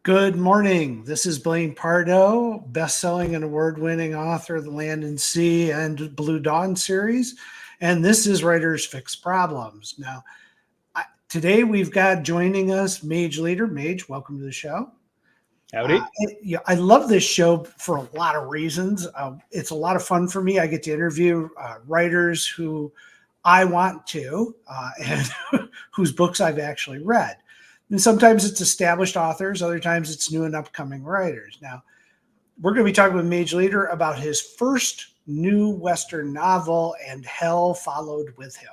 Good morning. This is Blaine Pardoe, best-selling and award-winning author of the Land and Sea and Blue Dawn series. And this is Writers Fix Problems. Now, today we've got joining us Mage Leader. Mage, welcome to the show. Howdy. I love this show for a lot of reasons. It's a lot of fun for me. I get to interview writers who I want to and whose books I've actually read. And sometimes it's established authors, other times it's new and upcoming writers. Now, we're going to be talking with Mage Leader about his first new Western novel, And Hell Followed With Him.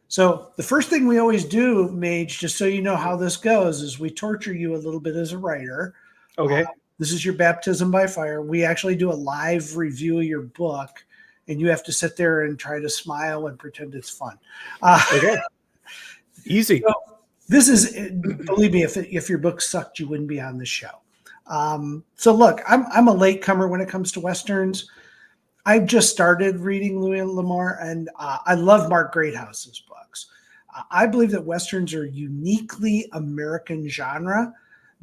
So the first thing we always do, Mage, just so you know how this goes, is we torture you a little bit as a writer. Okay. This is your baptism by fire. We actually do a live review of your book, and you have to sit there and try to smile and pretend it's fun. Okay. Easy. So, this is, believe me, if your book sucked, you wouldn't be on the show. So look, I'm a latecomer when it comes to Westerns. I've just started reading Louis L'Amour, and I love Mark Greathouse's books. I believe that Westerns are uniquely American genre.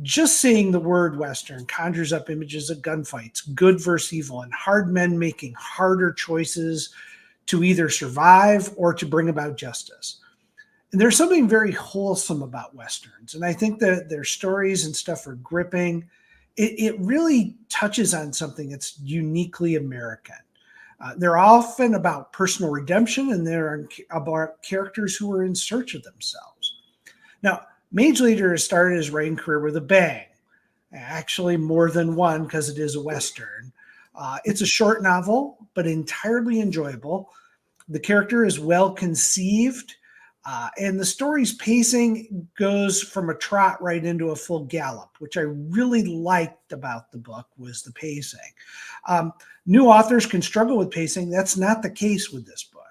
Just saying the word Western conjures up images of gunfights, good versus evil, and hard men making harder choices to either survive or to bring about justice. And there's something very wholesome about Westerns. And I think that their stories and stuff are gripping. It really touches on something that's uniquely American. They're often about personal redemption, and they're about characters who are in search of themselves. Now, Mage Leader has started his writing career with a bang. Actually, more than one, because it is a Western. It's a short novel, but entirely enjoyable. The character is well conceived. And the story's pacing goes from a trot right into a full gallop, which I really liked about the book was the pacing. New authors can struggle with pacing. That's not the case with this book.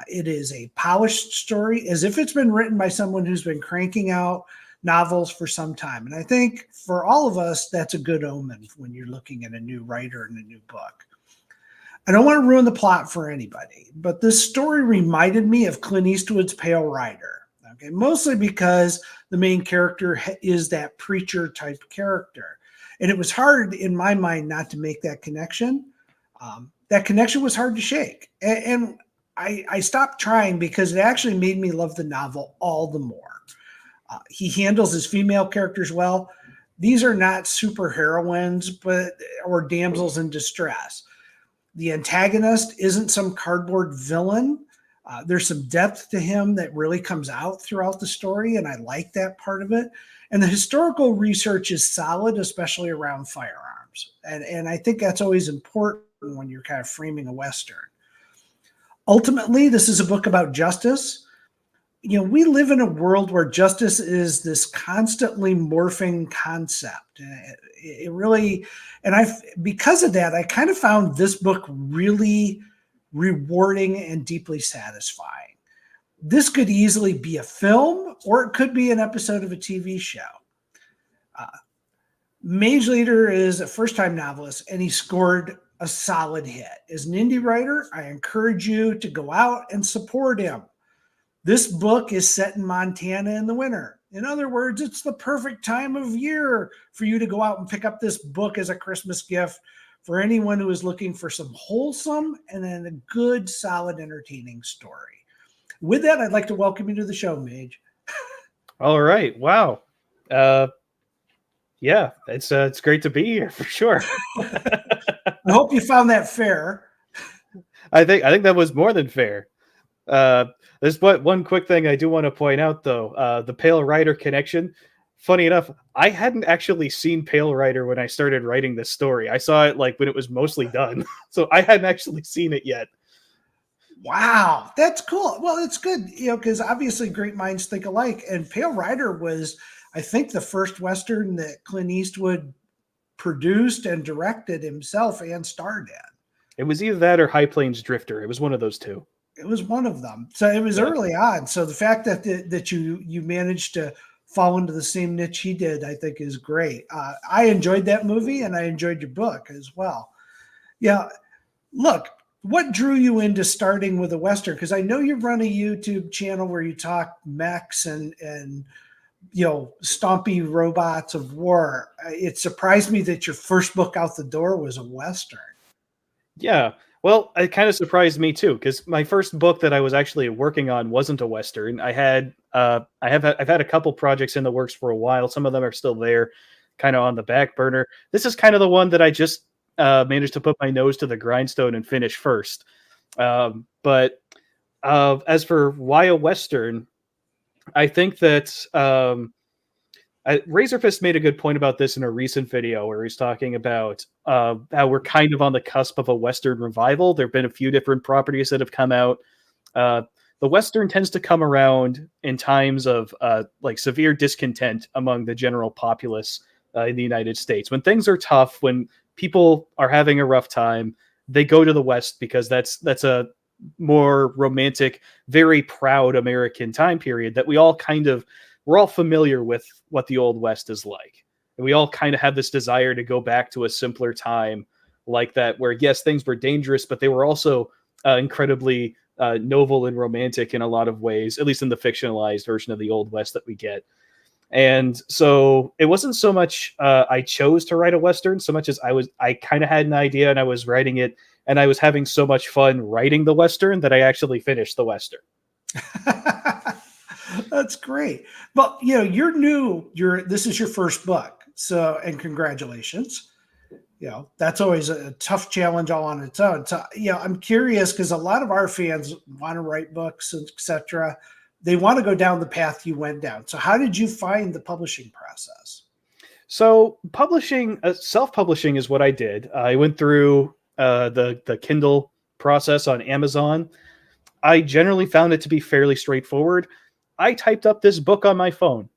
It is a polished story, as if it's been written by someone who's been cranking out novels for some time. And I think for all of us, that's a good omen when you're looking at a new writer and a new book. I don't want to ruin the plot for anybody, but this story reminded me of Clint Eastwood's Pale Rider, okay? Mostly because the main character is that preacher type character. And it was hard in my mind not to make that connection. That connection was hard to shake. And I stopped trying because it actually made me love the novel all the more. He handles his female characters well. These are not super heroines, or damsels in distress. The antagonist isn't some cardboard villain. There's some depth to him that really comes out throughout the story, and I like that part of it. And the historical research is solid, especially around firearms. And I think that's always important when you're kind of framing a Western. Ultimately, this is a book about justice. You know, we live in a world where justice is this constantly morphing concept. It really, and because of that, I kind of found this book really rewarding and deeply satisfying. This could easily be a film, or it could be an episode of a TV show. Mage Leader is a first-time novelist, and he scored a solid hit. As an indie writer, I encourage you to go out and support him. This book is set in Montana in the winter. In other words, it's the perfect time of year for you to go out and pick up this book as a Christmas gift for anyone who is looking for some wholesome and then a good, solid, entertaining story. With that, I'd like to welcome you to the show, Mage. All right. Wow. Yeah, it's great to be here for sure. I hope you found that fair. I think that was more than fair. Uh, there's one quick thing I do want to point out though. The Pale Rider connection. Funny enough, I hadn't actually seen Pale Rider when I started writing this story. I saw it like when it was mostly done, so I hadn't actually seen it yet. Wow, that's cool. Well, it's good, because obviously great minds think alike. And Pale Rider was, I think, the first Western that Clint Eastwood produced and directed himself and starred in. It was either that or High Plains Drifter. It was one of those two. It was one of them. So it was early on. So the fact that you managed to fall into the same niche he did, I think, is great. I enjoyed that movie, and I enjoyed your book as well. Yeah, look, what drew you into starting with a Western? Because I know you run a YouTube channel where you talk mechs and stompy robots of war. It surprised me that your first book out the door was a Western. Yeah. Well, it kind of surprised me too, because my first book that I was actually working on wasn't a Western. I've had a couple projects in the works for a while. Some of them are still there, kind of on the back burner. This is kind of the one that I just managed to put my nose to the grindstone and finish first. But as for why a Western, I think that Razorfist made a good point about this in a recent video where he's talking about how we're kind of on the cusp of a Western revival. There have been a few different properties that have come out. The Western tends to come around in times of like severe discontent among the general populace in the United States. When things are tough, when people are having a rough time, they go to the West because that's a more romantic, very proud American time period that we're all familiar with what the Old West is like. And we all kind of have this desire to go back to a simpler time like that, where yes, things were dangerous, but they were also incredibly noble and romantic in a lot of ways, at least in the fictionalized version of the Old West that we get. And so it wasn't so much I chose to write a Western so much as I kind of had an idea and I was writing it and I was having so much fun writing the Western that I actually finished the Western. That's great. But you're new. This is your first book. So, and congratulations. That's always a tough challenge all on its own. So, I'm curious because a lot of our fans want to write books, etc. They want to go down the path you went down. So how did you find the publishing process? So publishing, self-publishing is what I did. I went through the Kindle process on Amazon. I generally found it to be fairly straightforward. I typed up this book on my phone.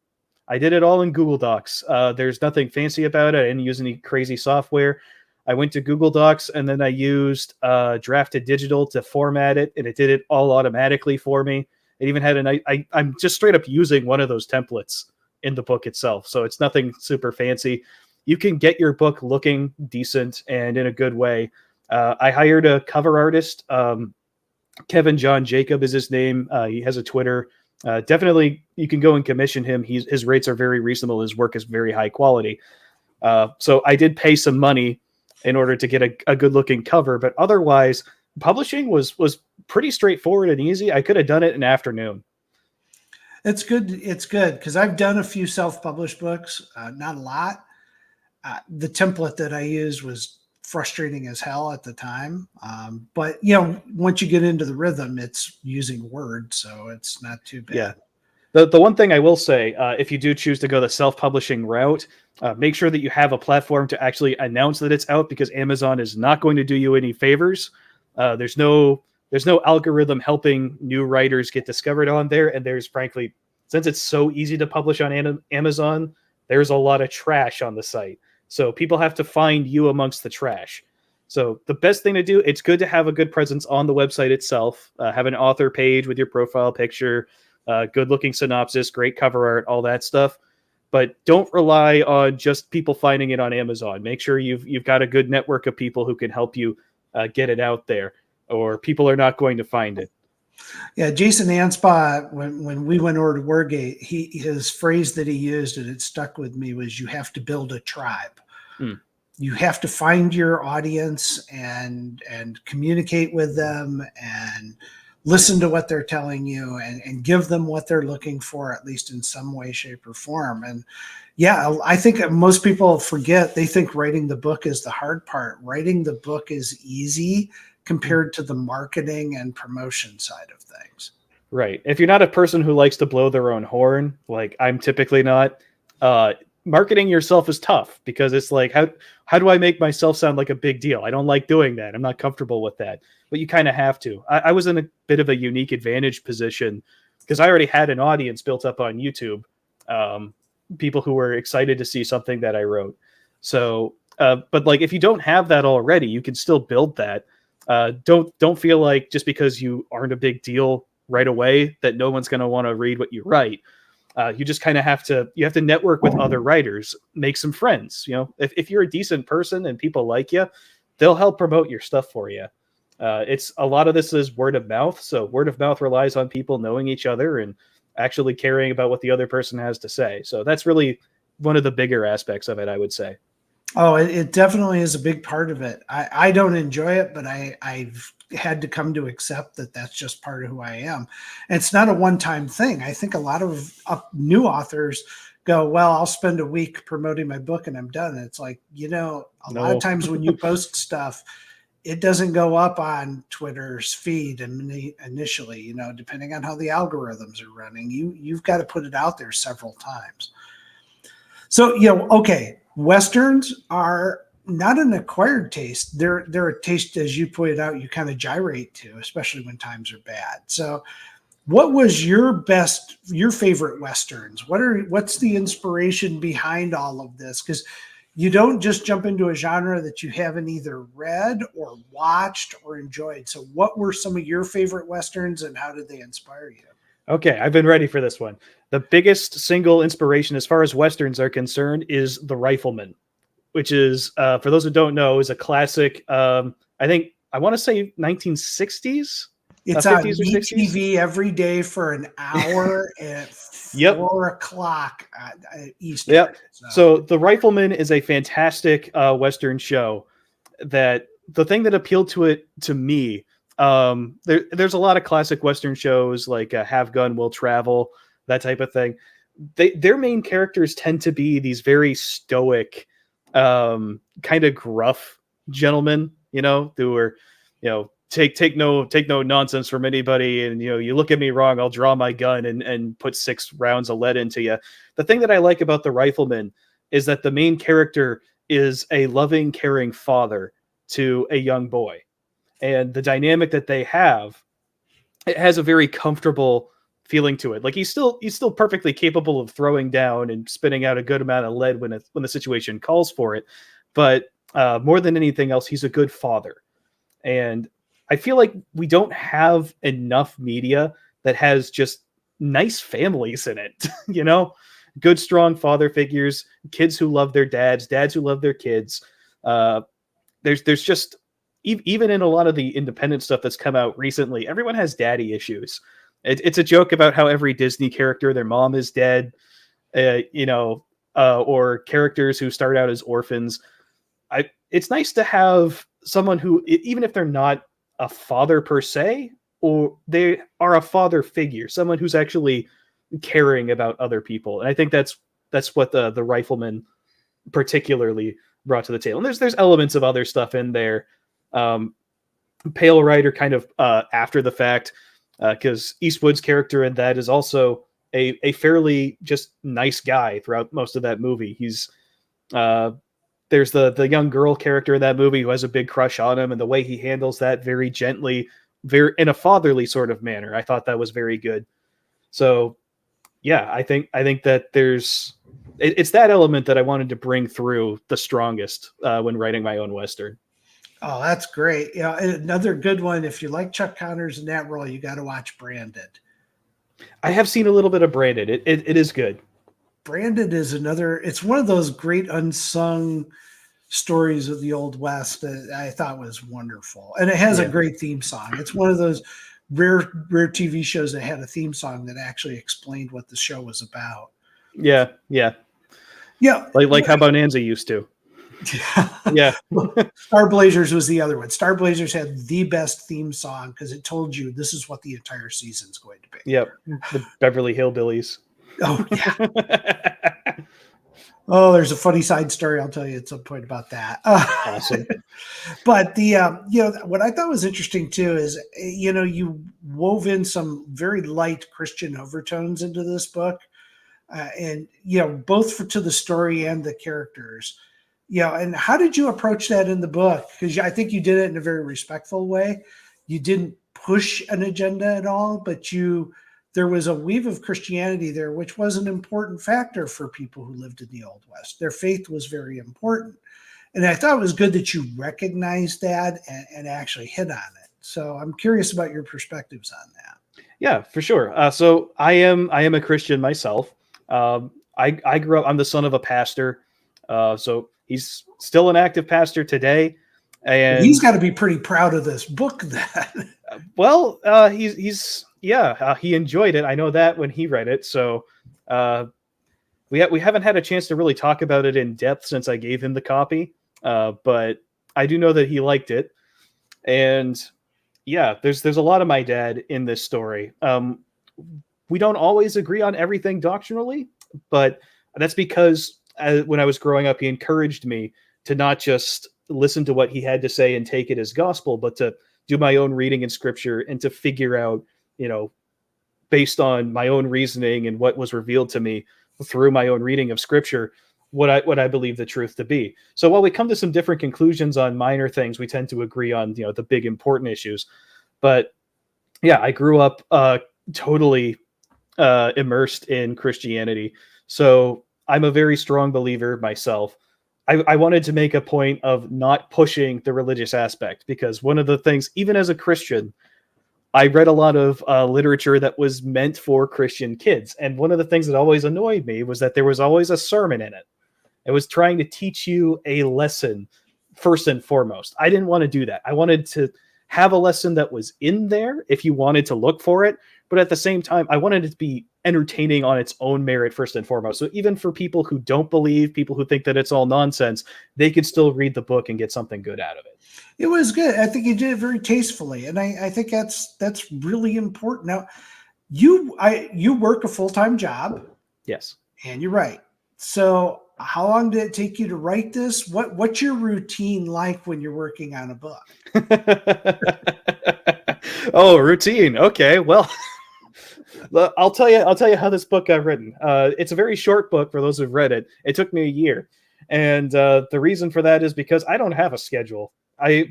I did it all in Google Docs. There's nothing fancy about it. I didn't use any crazy software. I went to Google Docs and then I used Drafted Digital to format it, and it did it all automatically for me. It even had I'm just straight up using one of those templates in the book itself. So it's nothing super fancy. You can get your book looking decent and in a good way. I hired a cover artist. Kevin John Jacob is his name. He has a Twitter. Definitely, you can go and commission him. His rates are very reasonable. His work is very high quality. So I did pay some money in order to get a good looking cover, but otherwise, publishing was pretty straightforward and easy. I could have done it in an afternoon. It's good. It's good because I've done a few self-published books, not a lot. The template that I used was frustrating as hell at the time. But once you get into the rhythm, it's using Word, so it's not too bad. Yeah. The one thing I will say, if you do choose to go the self-publishing route, make sure that you have a platform to actually announce that it's out, because Amazon is not going to do you any favors. There's no algorithm helping new writers get discovered on there. And there's, frankly, since it's so easy to publish on Amazon, there's a lot of trash on the site. So people have to find you amongst the trash. So the best thing to do, it's good to have a good presence on the website itself, have an author page with your profile picture, good looking synopsis, great cover art, all that stuff. But don't rely on just people finding it on Amazon. Make sure you've got a good network of people who can help you get it out there, or people are not going to find it. Yeah, Jason Anspaugh, when we went over to Wargate, his phrase that he used, and it stuck with me, was you have to build a tribe. You have to find your audience and communicate with them and listen to what they're telling you and give them what they're looking for, at least in some way, shape, or form. And yeah, I think most people forget, they think writing the book is the hard part. Writing the book is easy compared to the marketing and promotion side of things. Right. If you're not a person who likes to blow their own horn, like I'm typically not, marketing yourself is tough because it's like, how do I make myself sound like a big deal? I don't like doing that. I'm not comfortable with that, but you kind of have to. I was in a bit of a unique advantage position because I already had an audience built up on YouTube, people who were excited to see something that I wrote. So, but like, if you don't have that already, you can still build that. Don't feel like just because you aren't a big deal right away that no one's going to want to read what you write. You just kind of have to network with other writers, make some friends. You know, if you're a decent person and people like you, they'll help promote your stuff for you. It's a lot of this is word of mouth. So word of mouth relies on people knowing each other and actually caring about what the other person has to say. So that's really one of the bigger aspects of it, I would say. Oh, it definitely is a big part of it. I don't enjoy it, but I've had to come to accept that that's just part of who I am. And it's not a one-time thing. I think a lot of new authors go, well, I'll spend a week promoting my book and I'm done. And it's like, a lot of times when you post stuff, it doesn't go up on Twitter's feed initially, depending on how the algorithms are running. You've got to put it out there several times. So, okay, Westerns are not an acquired taste. They're a taste, as you pointed out, you kind of gyrate to, especially when times are bad. So what was your favorite Westerns? What's the inspiration behind all of this? Because you don't just jump into a genre that you haven't either read or watched or enjoyed. So what were some of your favorite Westerns and how did they inspire you? Okay, I've been ready for this one. The biggest single inspiration as far as Westerns are concerned is The Rifleman, which is, for those who don't know, is a classic, I want to say 1960s? It's 50s on or 60s? TV every day for an hour at 4 o'clock Eastern. Yep. So The Rifleman is a fantastic Western show that the thing that appealed to it to me, there's a lot of classic Western shows like Have Gun, Will Travel, that type of thing. Their main characters tend to be these very stoic, kind of gruff gentlemen, who are, take no nonsense from anybody. And, you look at me wrong, I'll draw my gun and put 6 rounds of lead into you. The thing that I like about The Rifleman is that the main character is a loving, caring father to a young boy. And the dynamic that they have, it has a very comfortable feeling to it. Like he's still perfectly capable of throwing down and spitting out a good amount of lead when the situation calls for it. But more than anything else, he's a good father. And I feel like we don't have enough media that has just nice families in it, good, strong father figures, kids who love their dads who love their kids. There's just, even in a lot of the independent stuff that's come out recently, everyone has daddy issues. It's a joke about how every Disney character, their mom is dead, or characters who start out as orphans. It's nice to have someone who, even if they're not a father per se, or they are a father figure, someone who's actually caring about other people. And I think that's what the Rifleman particularly brought to the table. And there's elements of other stuff in there. Pale Rider kind of after the fact, because Eastwood's character in that is also a fairly just nice guy throughout most of that movie. He's there's the young girl character in that movie who has a big crush on him, and the way he handles that very gently, very in a fatherly sort of manner. I thought that was very good. So yeah, I think that it's that element that I wanted to bring through the strongest when writing my own Western. Oh, that's great. Another good one. If you like Chuck Connors in that role, you got to watch Branded. I have seen a little bit of Branded. It is good. Branded is it's one of those great unsung stories of the Old West that I thought was wonderful. And it has a great theme song. It's one of those rare TV shows that had a theme song that actually explained what the show was about. Yeah. Yeah. Like how Bonanza used to. Yeah. Star Blazers was the other one. Star Blazers had the best theme song because it told you this is what the entire season's going to be. Yep. The Beverly Hillbillies. Oh yeah. Oh, there's a funny side story I'll tell you at some point about that. Awesome. But the what I thought was interesting too is you wove in some very light Christian overtones into this book, and both to the story and the characters. And how did you approach that in the book? Because I think you did it in a very respectful way. You didn't push an agenda at all, but there was a weave of Christianity there, which was an important factor for people who lived in the Old West. Their faith was very important. And I thought it was good that you recognized that and actually hit on it. So I'm curious about your perspectives on that. Yeah, for sure. So I am a Christian myself. I grew up, I'm the son of a pastor. So he's still an active pastor today. And he's got to be pretty proud of this book then. Well, he enjoyed it. I know that when he read it. So we haven't had a chance to really talk about it in depth since I gave him the copy. But I do know that he liked it. And yeah, there's a lot of my dad in this story. We don't always agree on everything doctrinally, but that's because when I was growing up, he encouraged me to not just listen to what he had to say and take it as gospel, but to do my own reading in scripture and to figure out, based on my own reasoning and what was revealed to me through my own reading of scripture, what I believe the truth to be. So while we come to some different conclusions on minor things, we tend to agree on, the big important issues. But yeah, I grew up totally immersed in Christianity. So I'm a very strong believer myself. I wanted to make a point of not pushing the religious aspect, because one of the things, even as a Christian, I read a lot of literature that was meant for Christian kids. And one of the things that always annoyed me was that there was always a sermon in it. It was trying to teach you a lesson first and foremost. I didn't want to do that. I wanted to have a lesson that was in there if you wanted to look for it. But at the same time, I wanted it to be entertaining on its own merit first and foremost. So even for people who don't believe, people who think that it's all nonsense, they could still read the book and get something good out of it. It was good. I think you did it very tastefully. And I think that's really important. Now, you work a full-time job. Yes. And you're right. So how long did it take you to write this? What's your routine like when you're working on a book? Oh, routine. Okay. Well, I'll tell you how this book got written. It's a very short book for those who've read it. It took me a year. And the reason for that is because I don't have a schedule.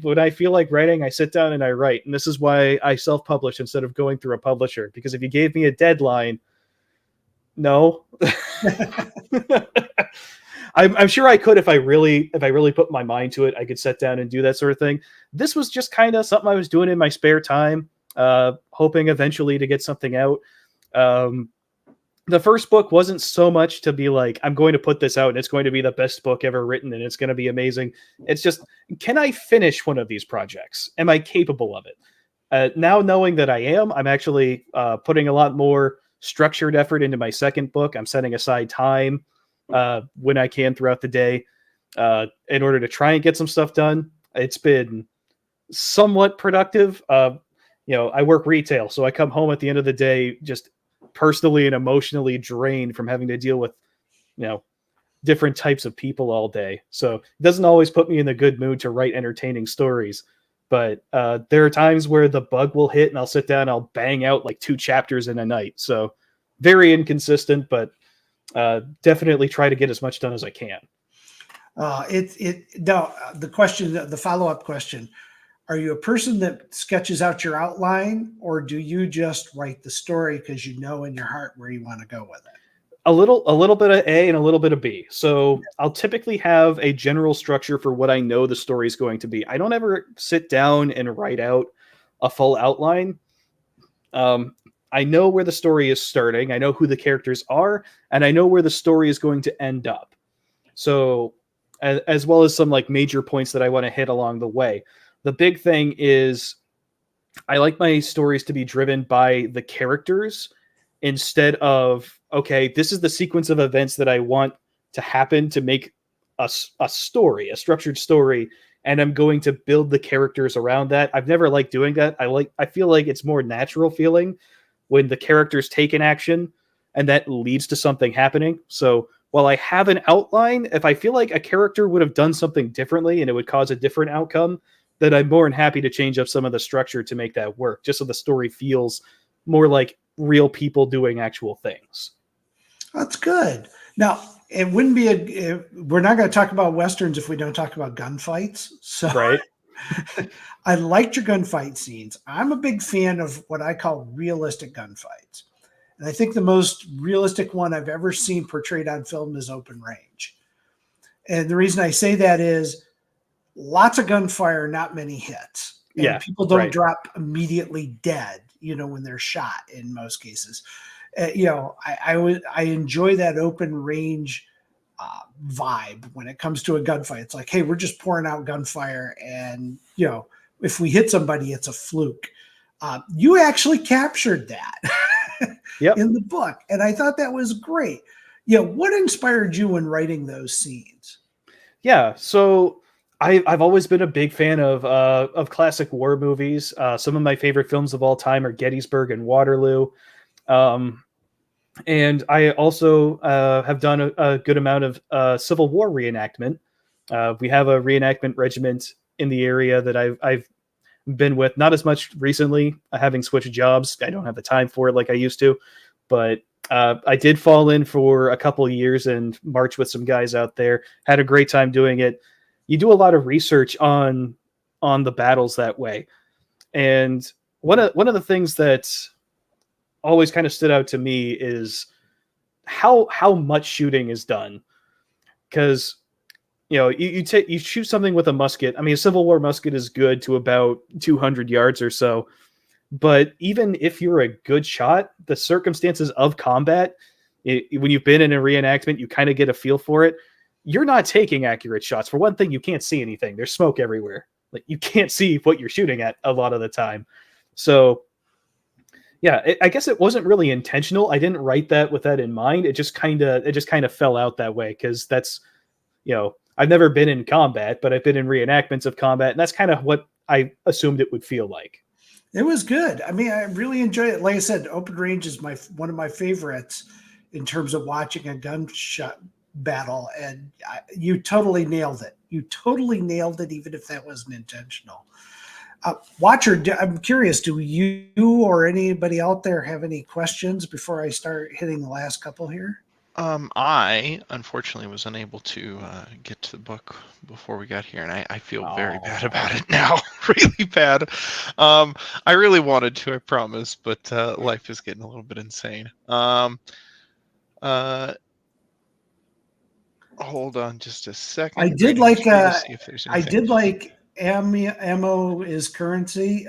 When I feel like writing, I sit down and I write. And this is why I self-publish instead of going through a publisher. Because if you gave me a deadline, no. I'm sure I could if I really put my mind to it. I could sit down and do that sort of thing. This was just kind of something I was doing in my spare time, hoping eventually to get something out. The first book wasn't so much to be like, I'm going to put this out and it's going to be the best book ever written and it's going to be amazing. It's just, can I finish one of these projects? Am I capable of it? Now knowing that I am, I'm actually putting a lot more structured effort into my second book. I'm setting aside time when I can throughout the day in order to try and get some stuff done. It's been somewhat productive. I work retail, so I come home at the end of the day just personally and emotionally drained from having to deal with, different types of people all day. So it doesn't always put me in the good mood to write entertaining stories. But there are times where the bug will hit and I'll sit down and I'll bang out like 2 chapters in a night. So very inconsistent, but definitely try to get as much done as I can. The follow-up question, are you a person that sketches out your outline, or do you just write the story because you know in your heart where you want to go with it? A little bit of A and a little bit of B. So I'll typically have a general structure for what I know the story is going to be. I don't ever sit down and write out a full outline. I know where the story is starting. I know who the characters are, and I know where the story is going to end up. So, as well as some like major points that I want to hit along the way. The big thing is I like my stories to be driven by the characters instead of, okay, this is the sequence of events that I want to happen to make a story, a structured story, and I'm going to build the characters around that. I've never liked doing that. I feel like it's more natural feeling when the characters take an action and that leads to something happening. So while I have an outline, if I feel like a character would have done something differently and it would cause a different outcome, then I'm more than happy to change up some of the structure to make that work, just so the story feels more like real people doing actual things. That's good. Now, it wouldn't be we're not going to talk about Westerns if we don't talk about gunfights. So Right. I liked your gunfight scenes. I'm a big fan of what I call realistic gunfights. And I think the most realistic one I've ever seen portrayed on film is Open Range. And the reason I say that is lots of gunfire, not many hits. And Yeah, people don't right. drop immediately dead, when they're shot in most cases. I enjoy that open range vibe when it comes to a gunfight. It's like, hey, we're just pouring out gunfire, and if we hit somebody, it's a fluke. You actually captured that Yep. in the book, and I thought that was great. What inspired you in writing those scenes? Yeah, so I've always been a big fan of classic war movies. Some of my favorite films of all time are Gettysburg and Waterloo. And I also have done a good amount of Civil War reenactment. We have a reenactment regiment in the area that I've been with, not as much recently, having switched jobs. I don't have the time for it like I used to, but I did fall in for a couple of years and march with some guys out there. Had a great time doing it. You do a lot of research on the battles that way, and one of the things that always kind of stood out to me is how much shooting is done. Because you shoot something with a musket. I mean, a Civil War musket is good to about 200 yards or so. But even if you're a good shot, the circumstances of combat, when you've been in a reenactment, you kind of get a feel for it. You're not taking accurate shots. For one thing, you can't see anything. There's smoke everywhere. Like, you can't see what you're shooting at a lot of the time. So, yeah, I guess it wasn't really intentional. I didn't write that with that in mind. It just kind of fell out that way, because that's, I've never been in combat, but I've been in reenactments of combat, and that's kind of what I assumed it would feel like. It was good. I mean, I really enjoyed it. Like I said, Open Range is one of my favorites in terms of watching a gunshot battle, and you totally nailed it. You totally nailed it, even if that wasn't intentional. Watcher, I'm curious, do you or anybody out there have any questions before I start hitting the last couple here? I unfortunately was unable to get to the book before we got here, and I feel very bad about it now. Really bad. I really wanted to, I promise, but life is getting a little bit insane. Hold on just a second. I did like see if there's anything. I did like ammo is currency.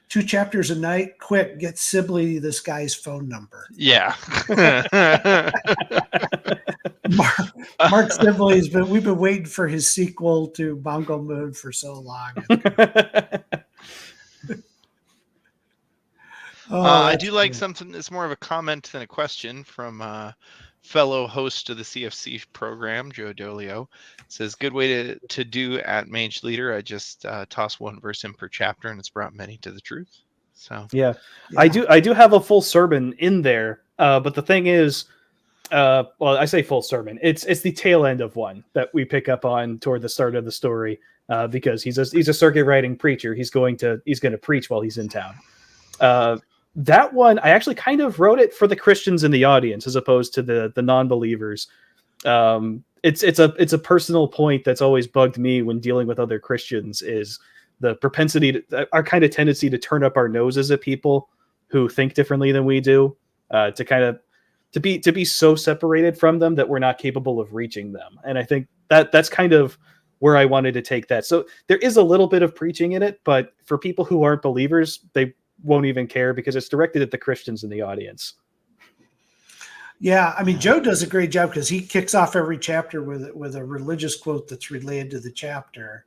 2 chapters a night. Quick, get Sibley this guy's phone number. Yeah. Mark Sibley's we've been waiting for his sequel to Bongo Moon for so long. I do like something that's more of a comment than a question from fellow host of the CFC program, Joe Dolio. It says, good way to do at Mage Leader. I just toss one verse in per chapter, and it's brought many to the truth. So yeah. I do have a full sermon in there, but the thing is, well, I say full sermon. It's the tail end of one that we pick up on toward the start of the story, because he's a circuit riding preacher. He's going to preach while he's in town. That one, I actually kind of wrote it for the Christians in the audience as opposed to the non-believers. It's a personal point that's always bugged me when dealing with other Christians, is the propensity our kind of tendency to turn up our noses at people who think differently than we do, to be so separated from them that we're not capable of reaching them. And I think that's kind of where I wanted to take that. So there is a little bit of preaching in it, but for people who aren't believers, they won't even care because it's directed at the Christians in the audience. Yeah, I mean, Joe does a great job because he kicks off every chapter with a religious quote that's related to the chapter,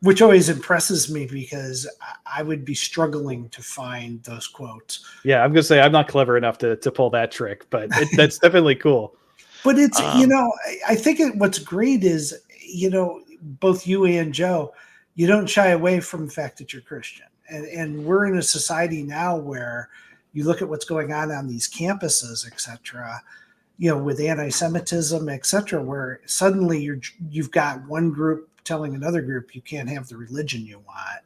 which always impresses me because I would be struggling to find those quotes. Yeah, I'm going to say I'm not clever enough to pull that trick, but that's definitely cool. But it's, Um, I think what's great is, both you and Joe, you don't shy away from the fact that you're Christian. And we're in a society now where you look at what's going on these campuses, et cetera, with anti-Semitism, et cetera, where suddenly you've got one group telling another group you can't have the religion you want.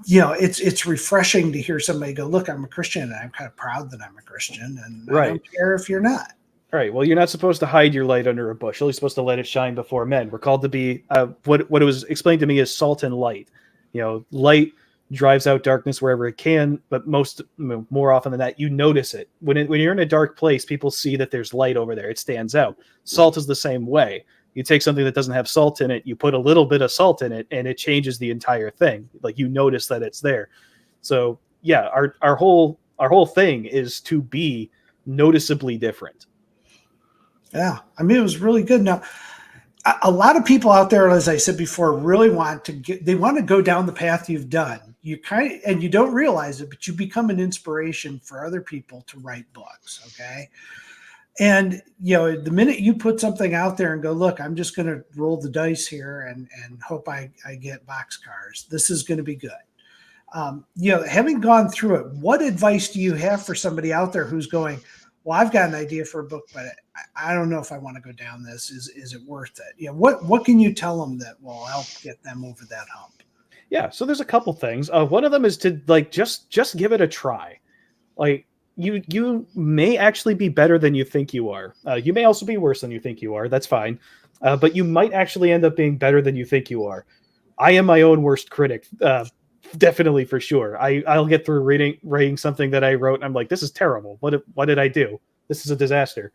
It's refreshing to hear somebody go, look, I'm a Christian and I'm kind of proud that I'm a Christian, and I don't care if you're not. All right. Well, you're not supposed to hide your light under a bushel. You're supposed to let it shine before men. We're called to be what it was explained to me as salt and light. Light drives out darkness wherever it can, but more often than that, you notice it. When you're in a dark place, people see that there's light over there. It stands out. Salt is the same way. You take something that doesn't have salt in it, you put a little bit of salt in it, and it changes the entire thing. Like, you notice that it's there. So yeah, our whole thing is to be noticeably different. Yeah, I mean, it was really good. Now, a lot of people out there, as I said before, really want to go down the path you've done. And you don't realize it, but you become an inspiration for other people to write books. Okay. And, the minute you put something out there and go, look, I'm just going to roll the dice here and hope I get boxcars, this is going to be good. Having gone through it, what advice do you have for somebody out there who's going, well, I've got an idea for a book, but I don't know if I want to go down this. Is it worth it? What can you tell them that will help get them over that hump? Yeah, so there's a couple things. One of them is to just give it a try. Like, you may actually be better than you think you are. You may also be worse than you think you are. That's fine. But you might actually end up being better than you think you are. I am my own worst critic. Definitely, for sure. I'll get through writing something that I wrote, and I'm like, this is terrible. What did I do? This is a disaster.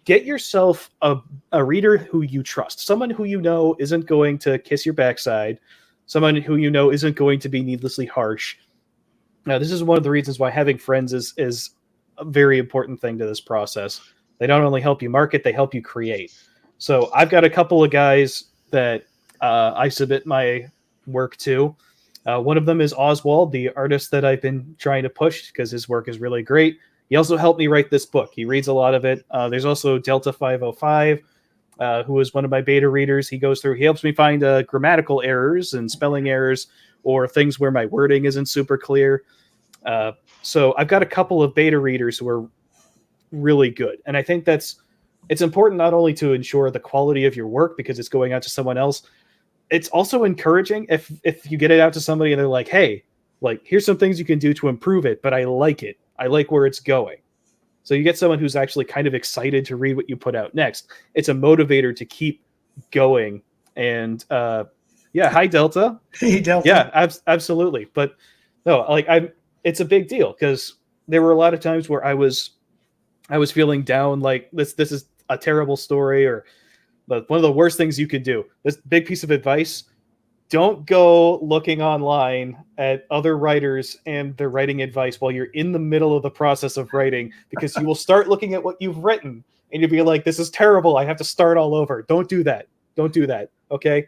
Get yourself a reader who you trust, someone who isn't going to kiss your backside, someone who isn't going to be needlessly harsh. Now, this is one of the reasons why having friends is a very important thing to this process. They don't only help you market, they help you create. So I've got a couple of guys that I submit my work to. One of them is Oswald, the artist that I've been trying to push because his work is really great. He also helped me write this book. He reads a lot of it. There's also Delta 505, who is one of my beta readers. He helps me find grammatical errors and spelling errors or things where my wording isn't super clear. So I've got a couple of beta readers who are really good. And I think it's important not only to ensure the quality of your work because it's going out to someone else. It's also encouraging if you get it out to somebody and they're like, hey, like, here's some things you can do to improve it, but I like it. I like where it's going. So you get someone who's actually kind of excited to read what you put out next. It's a motivator to keep going. And hi, Delta. Hey, Delta. Yeah, absolutely. But no, it's a big deal because there were a lot of times where I was feeling down, like this is a terrible story, or but one of the worst things you could do, this big piece of advice, don't go looking online at other writers and their writing advice while you're in the middle of the process of writing, because you will start looking at what you've written and you'll be like, this is terrible. I have to start all over. Don't do that. Don't do that. Okay.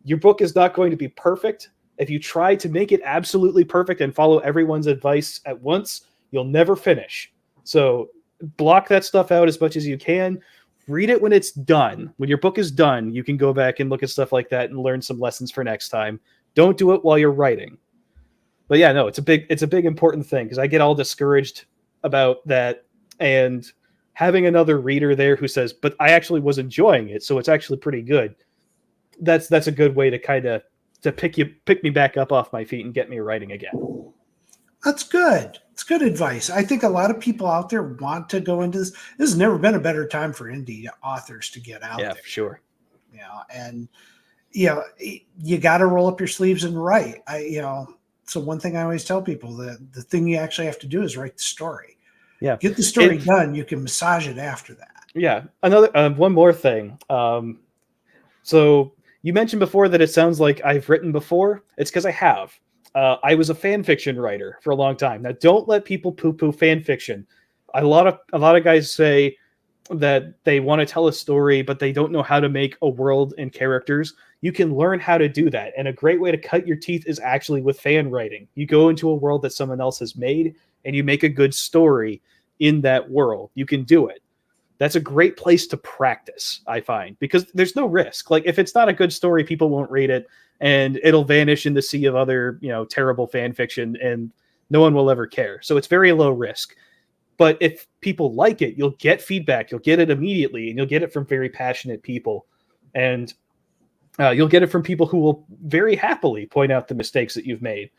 Your book is not going to be perfect. If you try to make it absolutely perfect and follow everyone's advice at once, you'll never finish. So block that stuff out as much as you can. Read it when it's done. When your book is done, you can go back and look at stuff like that and learn some lessons for next time. Don't do it while you're writing. But yeah, no, it's a big important thing, because I get all discouraged about that, and having another reader there who says, but I actually was enjoying it, so it's actually pretty good. That's a good way to kind of pick me back up off my feet and get me writing again. That's good. It's good advice. I think a lot of people out there want to go into this. This has never been a better time for indie authors to get out there. Yeah, for sure. And you got to roll up your sleeves and write. So one thing I always tell people, the thing you actually have to do is write the story. Yeah. Get the story done. You can massage it after that. Yeah. Another one more thing. So you mentioned before that it sounds like I've written before. It's because I have. I was a fan fiction writer for a long time. Now, don't let people poo-poo fan fiction. A lot of guys say that they want to tell a story, but they don't know how to make a world and characters. You can learn how to do that. And a great way to cut your teeth is actually with fan writing. You go into a world that someone else has made and you make a good story in that world. You can do it. that's a great place to practice, I find, because there's no risk. Like if it's not a good story, people won't read it and it'll vanish in the sea of other, terrible fan fiction and no one will ever care. So it's very low risk. But if people like it, you'll get feedback, you'll get it immediately, and you'll get it from very passionate people. And you'll get it from people who will very happily point out the mistakes that you've made.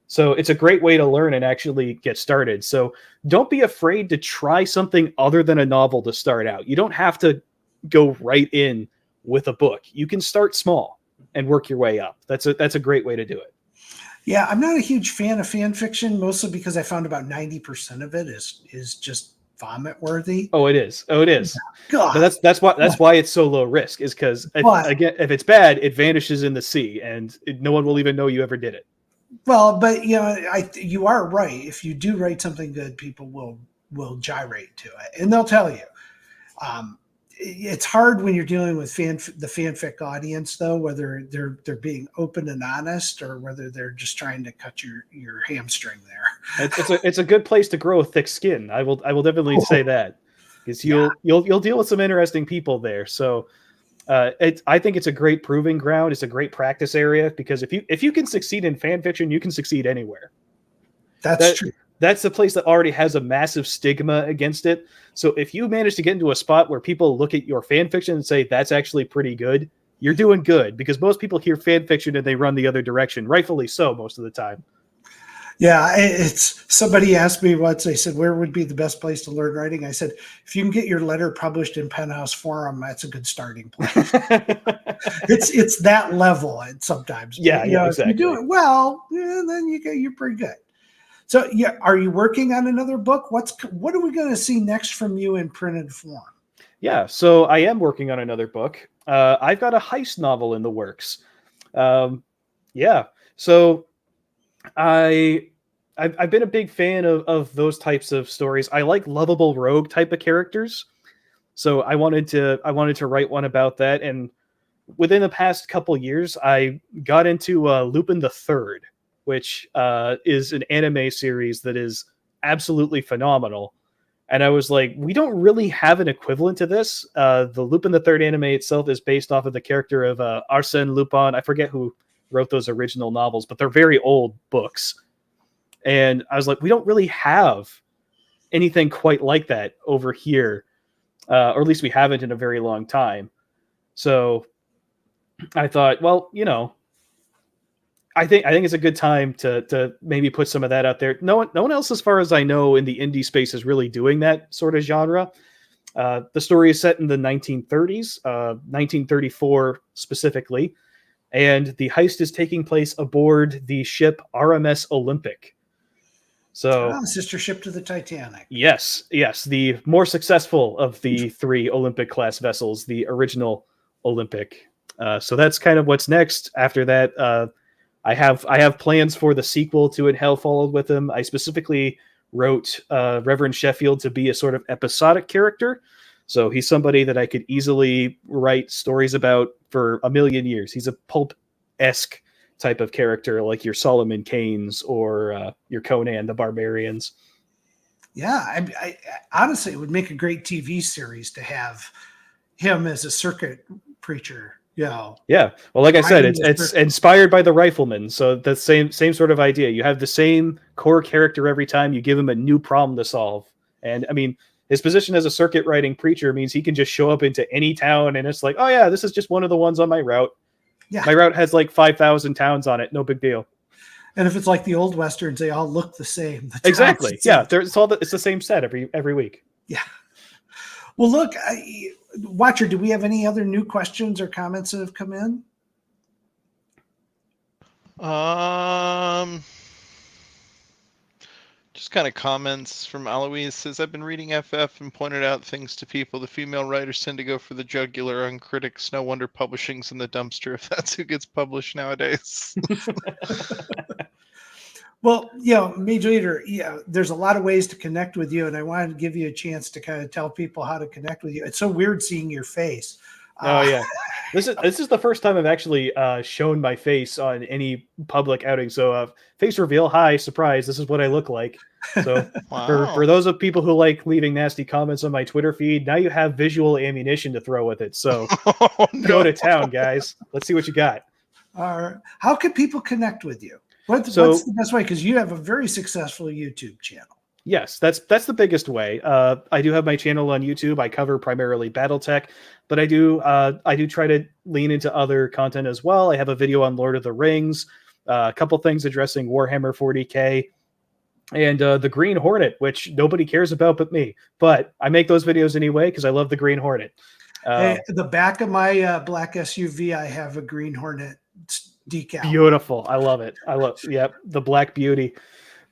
So it's a great way to learn and actually get started. So don't be afraid to try something other than a novel to start out. You don't have to go right in with a book. You can start small and work your way up. That's a great way to do it. Yeah, I'm not a huge fan of fan fiction, mostly because I found about 90% of it is just vomit worthy. Oh, it is. God. But that's why it's so low risk, is because if it's bad, it vanishes in the sea and no one will even know you ever did it. Well, but you are right. If you do write something good, people will gyrate to it, and they'll tell you. It's hard when you're dealing with the fanfic audience, though, whether they're being open and honest or whether they're just trying to cut your hamstring there. It's a good place to grow a thick skin. I will definitely say that, because you'll deal with some interesting people there. So I think it's a great proving ground. It's a great practice area, because if you can succeed in fan fiction, you can succeed anywhere. That's true. That's the place that already has a massive stigma against it. So if you manage to get into a spot where people look at your fan fiction and say that's actually pretty good, you're doing good, because most people hear fan fiction and they run the other direction, rightfully so most of the time. Yeah, it's somebody asked me once, they said, where would be the best place to learn writing? I said, if you can get your letter published in Penthouse Forum, that's a good starting place. it's that level, and sometimes. Yeah, exactly. If you do it well, then you're pretty good. So, are you working on another book? What are we going to see next from you in printed form? Yeah, so I am working on another book. I've got a heist novel in the works. So I've been a big fan of those types of stories. I like lovable rogue type of characters, so I wanted to write one about that. And within the past couple years, I got into Lupin the Third, which is an anime series that is absolutely phenomenal. And I was like, we don't really have an equivalent to this. The Lupin the Third anime itself is based off of the character of Arsène Lupin. I forget who wrote those original novels, but they're very old books. And I was like, we don't really have anything quite like that over here, or at least we haven't in a very long time. So I thought, well, I think it's a good time to maybe put some of that out there. No one else, as far as I know, in the indie space is really doing that sort of genre. The story is set in the 1930s, 1934 specifically, and the heist is taking place aboard the ship RMS Olympic. So, sister ship to the Titanic. Yes, the more successful of the three Olympic class vessels, the original Olympic. So that's kind of what's next. After that, I have plans for the sequel to It Hell Followed with Him. I specifically wrote Reverend Sheffield to be a sort of episodic character. So he's somebody that I could easily write stories about for a million years. He's a pulp-esque type of character, like your Solomon Keynes or your Conan the Barbarians. Yeah, I honestly, it would make a great TV series to have him as a circuit preacher. Yeah. Well, like I said, it's inspired by The Rifleman, so the same sort of idea. You have the same core character every time. You give him a new problem to solve, and I mean, his position as a circuit riding preacher means he can just show up into any town, and it's like, oh yeah, this is just one of the ones on my route. Yeah, my route has like 5,000 towns on it. No big deal. And if it's like the old westerns, they all look the same. Exactly. Yeah, it's the same set every week. Yeah. Well, look, Watcher, do we have any other new questions or comments that have come in? Just kind of comments from Eloise. Says, I've been reading FF and pointed out things to people. The female writers tend to go for the jugular on critics. No wonder publishing's in the dumpster if that's who gets published nowadays. Well, Mage Leader, there's a lot of ways to connect with you, and I wanted to give you a chance to kind of tell people how to connect with you. It's so weird seeing your face. Oh yeah, this is the first time I've actually shown my face on any public outing. So face reveal, hi, surprise, this is what I look like. So Wow. for those of people who like leaving nasty comments on my Twitter feed, now you have visual ammunition to throw with it. So Oh, go no. to town, guys. Let's see what you got. How can people connect with you? What's the best way? Because you have a very successful YouTube channel. Yes, that's the biggest way. I do have my channel on YouTube. I cover primarily BattleTech, but I do try to lean into other content as well. I have a video on Lord of the Rings, a couple things addressing Warhammer 40K, and the Green Hornet, which nobody cares about but me. But I make those videos anyway because I love the Green Hornet. Hey, the back of my black SUV, I have a Green Hornet decal. Beautiful. I love it. Yep, the Black Beauty.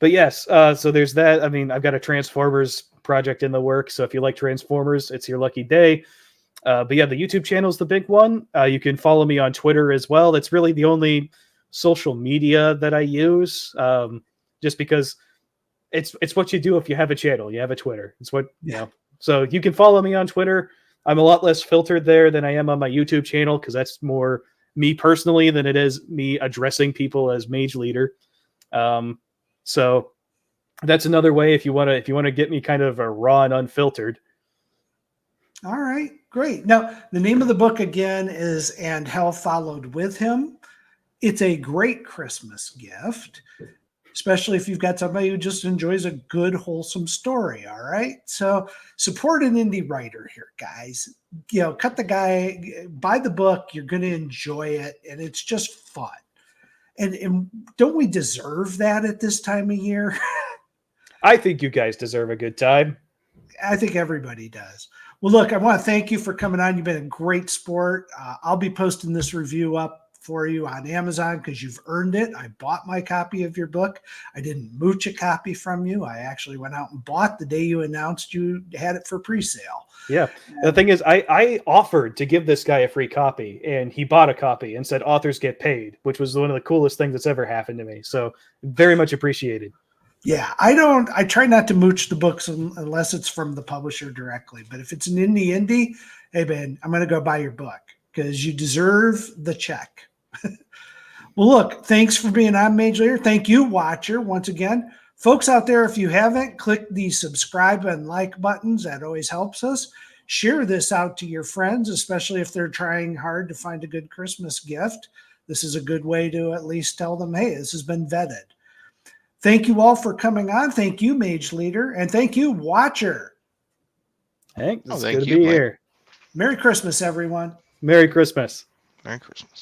But yes, so there's that. I mean, I've got a Transformers project in the works. So if you like Transformers, it's your lucky day. But yeah, the YouTube channel is the big one. You can follow me on Twitter as well. That's really the only social media that I use, just because it's what you do if you have a channel. You have a Twitter. It's what, you know. So you can follow me on Twitter. I'm a lot less filtered there than I am on my YouTube channel because that's more me personally than it is me addressing people as Mage Leader. So that's another way if you want to get me kind of a raw and unfiltered. All right, great. Now, the name of the book again is And Hell Followed With Him. It's a great Christmas gift, especially if you've got somebody who just enjoys a good, wholesome story. All right. So support an indie writer here, guys. You know, cut the guy, buy the book. You're going to enjoy it. And it's just fun. And don't we deserve that at this time of year? I think you guys deserve a good time. I think everybody does. Well, look, I want to thank you for coming on. You've been a great sport. I'll be posting this review up for you on Amazon because you've earned it. I bought my copy of your book. I didn't mooch a copy from you. I actually went out and bought the day you announced you had it for pre-sale. Yeah. The thing is, I offered to give this guy a free copy, and he bought a copy and said authors get paid, which was one of the coolest things that's ever happened to me. So very much appreciated. Yeah, I try not to mooch the books unless it's from the publisher directly. But if it's an indie, hey, man, I'm going to go buy your book because you deserve the check. Well, look, thanks for being on, Mage Leader. Thank you, watcher, once again. Folks out there, if you haven't, click the subscribe and like buttons. That always helps us. Share this out to your friends, especially if they're trying hard to find a good Christmas gift. This is a good way to at least tell them, hey, this has been vetted. Thank you all for coming on. Thank you, Mage Leader. And thank you, watcher. Hank, it's thank good to you, be Blaine. here. Merry Christmas, everyone. Merry Christmas. Merry Christmas.